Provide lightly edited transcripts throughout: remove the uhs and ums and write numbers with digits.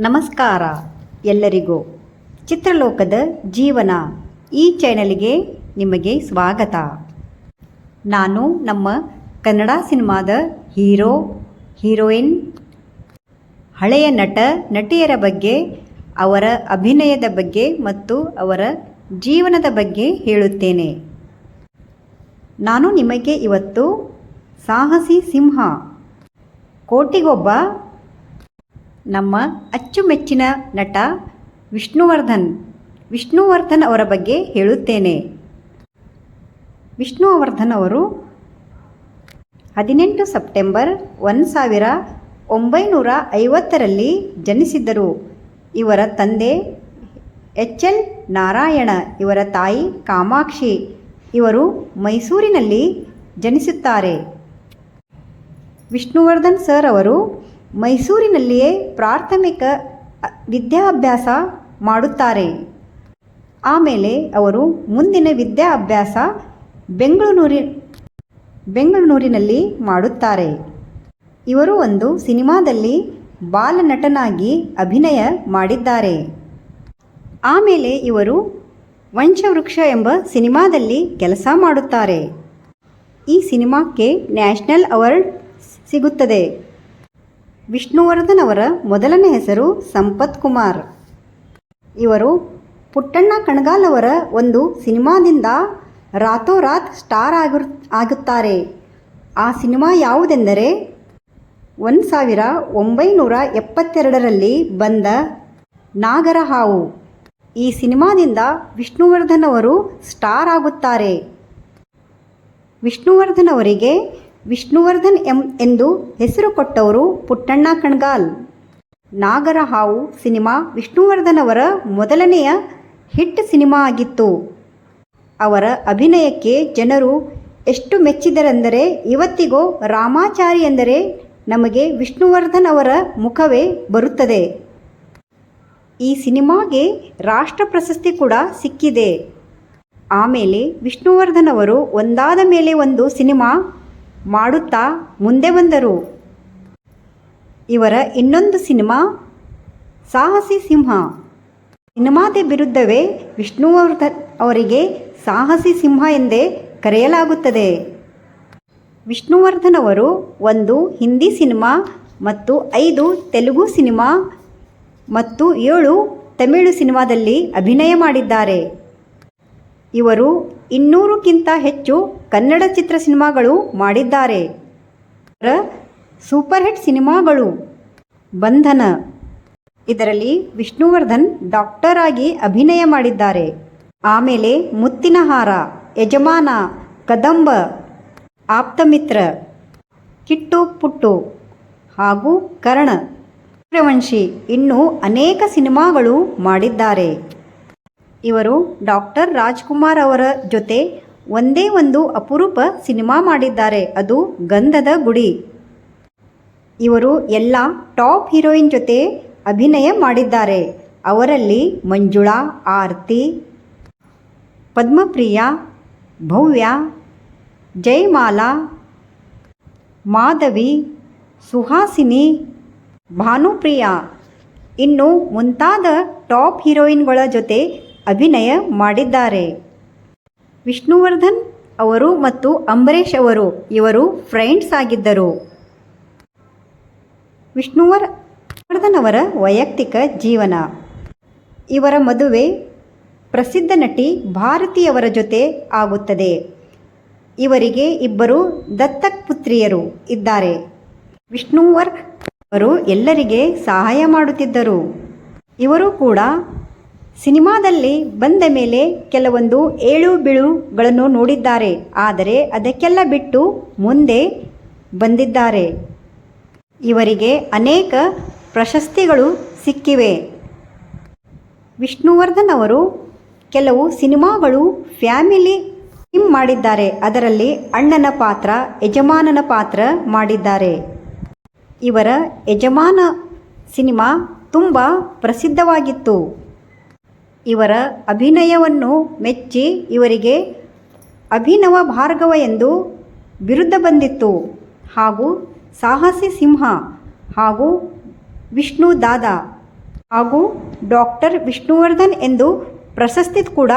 ನಮಸ್ಕಾರ ಎಲ್ಲರಿಗೂ. ಚಿತ್ರಲೋಕದ ಜೀವನ ಈ ಚಾನೆಲ್ಗೆ ನಿಮಗೆ ಸ್ವಾಗತ. ನಾನು ನಮ್ಮ ಕನ್ನಡ ಸಿನಿಮಾದ ಹೀರೋ, ಹೀರೋಯಿನ್, ಹಳೆಯ ನಟ ನಟಿಯರ ಬಗ್ಗೆ, ಅವರ ಅಭಿನಯದ ಬಗ್ಗೆ ಮತ್ತು ಅವರ ಜೀವನದ ಬಗ್ಗೆ ಹೇಳುತ್ತೇನೆ. ನಾನು ನಿಮಗೆ ಇವತ್ತು ಸಾಹಸಿ ಸಿಂಹ, ಕೋಟಿಗೊಬ್ಬ, ನಮ್ಮ ಅಚ್ಚುಮೆಚ್ಚಿನ ನಟ ವಿಷ್ಣುವರ್ಧನ್ ಅವರ ಬಗ್ಗೆ ಹೇಳುತ್ತೇನೆ. ವಿಷ್ಣುವರ್ಧನ್ ಅವರು 18 ಸೆಪ್ಟೆಂಬರ್ 1950ರಲ್ಲಿ ಜನಿಸಿದ್ದರು. ಇವರ ತಂದೆ ಎಚ್.ಎಲ್. ನಾರಾಯಣ, ಇವರ ತಾಯಿ ಕಾಮಾಕ್ಷಿ. ಇವರು ಮೈಸೂರಿನಲ್ಲಿ ಜನಿಸುತ್ತಾರೆ. ವಿಷ್ಣುವರ್ಧನ್ ಸರ್ ಅವರು ಮೈಸೂರಿನಲ್ಲಿಯೇ ಪ್ರಾಥಮಿಕ ವಿದ್ಯಾಭ್ಯಾಸ ಮಾಡುತ್ತಾರೆ. ಆಮೇಲೆ ಅವರು ಮುಂದಿನ ವಿದ್ಯಾಭ್ಯಾಸ ಬೆಂಗಳೂರಿನಲ್ಲಿ ಮಾಡುತ್ತಾರೆ. ಇವರು ಒಂದು ಸಿನಿಮಾದಲ್ಲಿ ಬಾಲನಟನಾಗಿ ಅಭಿನಯ ಮಾಡಿದ್ದಾರೆ. ಆಮೇಲೆ ಇವರು ವಂಶವೃಕ್ಷ ಎಂಬ ಸಿನಿಮಾದಲ್ಲಿ ಕೆಲಸ ಮಾಡುತ್ತಾರೆ. ಈ ಸಿನಿಮಾಕ್ಕೆ ನ್ಯಾಷನಲ್ ಅವಾರ್ಡ್ ಸಿಗುತ್ತದೆ. ವಿಷ್ಣುವರ್ಧನ್ ಅವರ ಮೊದಲನೇ ಹೆಸರು ಸಂಪತ್ ಕುಮಾರ್. ಇವರು ಪುಟ್ಟಣ್ಣ ಕಣಗಾಲ್ ಅವರ ಒಂದು ಸಿನಿಮಾದಿಂದ ರಾತೋರಾತ್ ಸ್ಟಾರ್ ಆಗುತ್ತಾರೆ. ಆ ಸಿನಿಮಾ ಯಾವುದೆಂದರೆ 1972ರಲ್ಲಿ ಬಂದ ನಾಗರಹಾವು. ಈ ಸಿನಿಮಾದಿಂದ ವಿಷ್ಣುವರ್ಧನ್ ಅವರು ಸ್ಟಾರ್ ಆಗುತ್ತಾರೆ. ವಿಷ್ಣುವರ್ಧನ್ ಅವರಿಗೆ ವಿಷ್ಣುವರ್ಧನ್ ಎಂದು ಹೆಸರು ಕೊಟ್ಟವರು ಪುಟ್ಟಣ್ಣ ಕಣಗಾಲ್. ನಾಗರಹಾವು ಸಿನಿಮಾ ವಿಷ್ಣುವರ್ಧನ್ ಅವರ ಮೊದಲನೆಯ ಹಿಟ್ ಸಿನಿಮಾ ಆಗಿತ್ತು. ಅವರ ಅಭಿನಯಕ್ಕೆ ಜನರು ಎಷ್ಟು ಮೆಚ್ಚಿದರೆಂದರೆ ಇವತ್ತಿಗೂ ರಾಮಾಚಾರಿ ಎಂದರೆ ನಮಗೆ ವಿಷ್ಣುವರ್ಧನ್ ಅವರ ಮುಖವೇ ಬರುತ್ತದೆ. ಈ ಸಿನಿಮಾಗೆ ರಾಷ್ಟ್ರ ಪ್ರಶಸ್ತಿ ಕೂಡ ಸಿಕ್ಕಿದೆ. ಆಮೇಲೆ ವಿಷ್ಣುವರ್ಧನ್ ಅವರು ಒಂದಾದ ಮೇಲೆ ಒಂದು ಸಿನಿಮಾ ಮಾಡುತ್ತಾ ಮುಂದೆ ಬಂದರು. ಇವರ ಇನ್ನೊಂದು ಸಿನಿಮಾ ಸಾಹಸಿ ಸಿಂಹ. ಸಿನಿಮಾದ ವಿರುದ್ಧವೇ ವಿಷ್ಣುವರ್ಧನ್ ಅವರಿಗೆ ಸಾಹಸಿ ಸಿಂಹ ಎಂದೇ ಕರೆಯಲಾಗುತ್ತದೆ. ವಿಷ್ಣುವರ್ಧನ್ ಅವರು 1 ಹಿಂದಿ ಸಿನಿಮಾ ಮತ್ತು 5 ತೆಲುಗು ಸಿನಿಮಾ ಮತ್ತು 7 ತಮಿಳು ಸಿನಿಮಾದಲ್ಲಿ ಅಭಿನಯ ಮಾಡಿದ್ದಾರೆ. ಇವರು 200ಕ್ಕಿಂತ ಹೆಚ್ಚು ಕನ್ನಡ ಚಿತ್ರ ಸಿನಿಮಾಗಳು ಮಾಡಿದ್ದಾರೆ. ಇವರ ಸೂಪರ್ ಹಿಟ್ ಸಿನಿಮಾಗಳು ಬಂಧನ, ಇದರಲ್ಲಿ ವಿಷ್ಣುವರ್ಧನ್ ಡಾಕ್ಟರ್ ಆಗಿ ಅಭಿನಯ ಮಾಡಿದ್ದಾರೆ. ಆಮೇಲೆ ಮುತ್ತಿನ ಹಾರ, ಯಜಮಾನ, ಕದಂಬ, ಆಪ್ತಮಿತ್ರ, ಕಿಟ್ಟು ಪುಟ್ಟು ಹಾಗೂ ಕರ್ಣ, ಸೂರ್ಯವಂಶಿ ಇನ್ನೂ ಅನೇಕ ಸಿನಿಮಾಗಳು ಮಾಡಿದ್ದಾರೆ. ಇವರು ಡಾಕ್ಟರ್ ರಾಜ್ಕುಮಾರ್ ಅವರ ಜೊತೆ ಒಂದೇ ಒಂದು ಅಪರೂಪ ಸಿನಿಮಾ ಮಾಡಿದ್ದಾರೆ, ಅದು ಗಂಧದ ಗುಡಿ. ಇವರು ಎಲ್ಲ ಟಾಪ್ ಹೀರೋಯಿನ್ ಜೊತೆ ಅಭಿನಯ ಮಾಡಿದ್ದಾರೆ. ಅವರಲ್ಲಿ ಮಂಜುಳಾ, ಆರತಿ, ಪದ್ಮಪ್ರಿಯ, ಭವ್ಯ, ಜಯಮಾಲಾ, ಮಾಧವಿ, ಸುಹಾಸಿನಿ, ಭಾನುಪ್ರಿಯ ಇನ್ನು ಮುಂತಾದ ಟಾಪ್ ಹೀರೋಯಿನ್ಗಳ ಜೊತೆ ಅಭಿನಯ ಮಾಡಿದ್ದಾರೆ. ವಿಷ್ಣುವರ್ಧನ್ ಅವರು ಮತ್ತು ಅಂಬರೀಷ್ ಅವರು ಇವರು ಫ್ರೆಂಡ್ಸ್ ಆಗಿದ್ದರು. ವಿಷ್ಣುವರ್ಧನ್ ಅವರ ವೈಯಕ್ತಿಕ ಜೀವನ. ಇವರ ಮದುವೆ ಪ್ರಸಿದ್ಧ ನಟಿ ಭಾರತಿಯವರ ಜೊತೆ ಆಗುತ್ತದೆ. ಇವರಿಗೆ 2 ದತ್ತಕ್ ಪುತ್ರಿಯರು ಇದ್ದಾರೆ. ವಿಷ್ಣುವರ್ಧನ್ ಅವರು ಎಲ್ಲರಿಗೆ ಸಹಾಯ ಮಾಡುತ್ತಿದ್ದರು. ಇವರು ಕೂಡ ಸಿನಿಮಾದಲ್ಲಿ ಬಂದ ಮೇಲೆ ಕೆಲವೊಂದು ಏಳು ಬೀಳುಗಳನ್ನು ನೋಡಿದ್ದಾರೆ. ಆದರೆ ಅದಕ್ಕೆಲ್ಲ ಬಿಟ್ಟು ಮುಂದೆ ಬಂದಿದ್ದಾರೆ. ಇವರಿಗೆ ಅನೇಕ ಪ್ರಶಸ್ತಿಗಳು ಸಿಕ್ಕಿವೆ. ವಿಷ್ಣುವರ್ಧನ್ ಅವರು ಕೆಲವು ಸಿನಿಮಾಗಳು ಫ್ಯಾಮಿಲಿ ಫಿಲ್ಮ್ ಮಾಡಿದ್ದಾರೆ. ಅದರಲ್ಲಿ ಅಣ್ಣನ ಪಾತ್ರ, ಯಜಮಾನನ ಪಾತ್ರ ಮಾಡಿದ್ದಾರೆ. ಇವರ ಯಜಮಾನ ಸಿನಿಮಾ ತುಂಬ ಪ್ರಸಿದ್ಧವಾಗಿತ್ತು. ಇವರ ಅಭಿನಯವನ್ನು ಮೆಚ್ಚಿ ಇವರಿಗೆ ಅಭಿನವ ಭಾರ್ಗವ ಎಂದು ಬಿರುದು ಬಂದಿತ್ತು. ಹಾಗೂ ಸಾಹಸಿ ಸಿಂಹ ಹಾಗೂ ವಿಷ್ಣು ದಾದಾ ಹಾಗೂ ಡಾಕ್ಟರ್ ವಿಷ್ಣುವರ್ಧನ್ ಎಂದು ಪ್ರಶಸ್ತಿ ಕೂಡ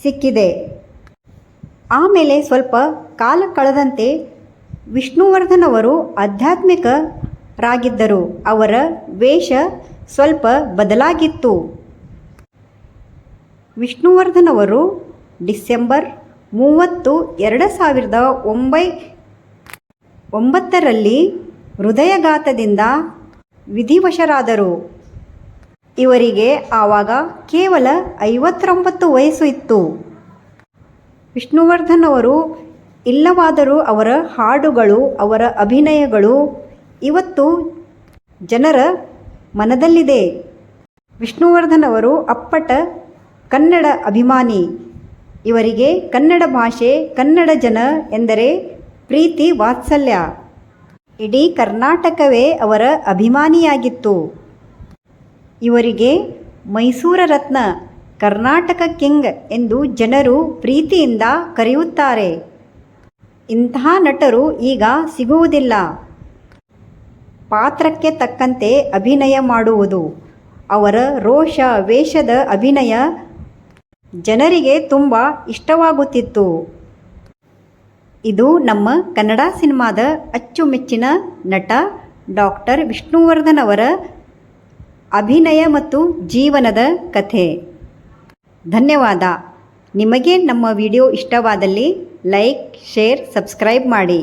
ಸಿಕ್ಕಿದೆ. ಆಮೇಲೆ ಸ್ವಲ್ಪ ಕಾಲ ಕಳೆದಂತೆ ವಿಷ್ಣುವರ್ಧನ್ ಅವರು ಆಧ್ಯಾತ್ಮಿಕರಾಗಿದ್ದರು. ಅವರ ವೇಷ ಸ್ವಲ್ಪ ಬದಲಾಗಿತ್ತು. ವಿಷ್ಣುವರ್ಧನ್ ಅವರು ಡಿಸೆಂಬರ್ 30, 2009ರಲ್ಲಿ ಹೃದಯಾಘಾತದಿಂದ ವಿಧಿವಶರಾದರು. ಇವರಿಗೆ ಆವಾಗ ಕೇವಲ 59 ವಯಸ್ಸು ಇತ್ತು. ವಿಷ್ಣುವರ್ಧನ್ ಅವರು ಇಲ್ಲವಾದರೂ ಅವರ ಹಾಡುಗಳು, ಅವರ ಅಭಿನಯಗಳು ಇವತ್ತು ಜನರ ಮನದಲ್ಲಿದೆ. ವಿಷ್ಣುವರ್ಧನ್ ಅವರು ಅಪ್ಪಟ ಕನ್ನಡ ಅಭಿಮಾನಿ. ಇವರಿಗೆ ಕನ್ನಡ ಭಾಷೆ, ಕನ್ನಡ ಜನ ಎಂದರೆ ಪ್ರೀತಿ, ವಾತ್ಸಲ್ಯ. ಇಡೀ ಕರ್ನಾಟಕವೇ ಅವರ ಅಭಿಮಾನಿಯಾಗಿತ್ತು. ಇವರಿಗೆ ಮೈಸೂರ ರತ್ನ, ಕರ್ನಾಟಕ ಕಿಂಗ್ ಎಂದು ಜನರು ಪ್ರೀತಿಯಿಂದ ಕರೆಯುತ್ತಾರೆ. ಇಂತಹ ನಟರು ಈಗ ಸಿಗುವುದಿಲ್ಲ. ಪಾತ್ರಕ್ಕೆ ತಕ್ಕಂತೆ ಅಭಿನಯ ಮಾಡುವುದು, ಅವರ ರೋಷ ವೇಷದ ಅಭಿನಯ ಜನರಿಗೆ ತುಂಬ ಇಷ್ಟವಾಗುತ್ತಿತ್ತು. ಇದು ನಮ್ಮ ಕನ್ನಡ ಸಿನಿಮಾದ ಅಚ್ಚುಮೆಚ್ಚಿನ ನಟ ಡಾಕ್ಟರ್ ವಿಷ್ಣುವರ್ಧನ್ ಅವರ ಅಭಿನಯ ಮತ್ತು ಜೀವನದ ಕಥೆ. ಧನ್ಯವಾದ. ನಿಮಗೆ ನಮ್ಮ ವಿಡಿಯೋ ಇಷ್ಟವಾದಲ್ಲಿ ಲೈಕ್, ಶೇರ್, ಸಬ್ಸ್ಕ್ರೈಬ್ ಮಾಡಿ.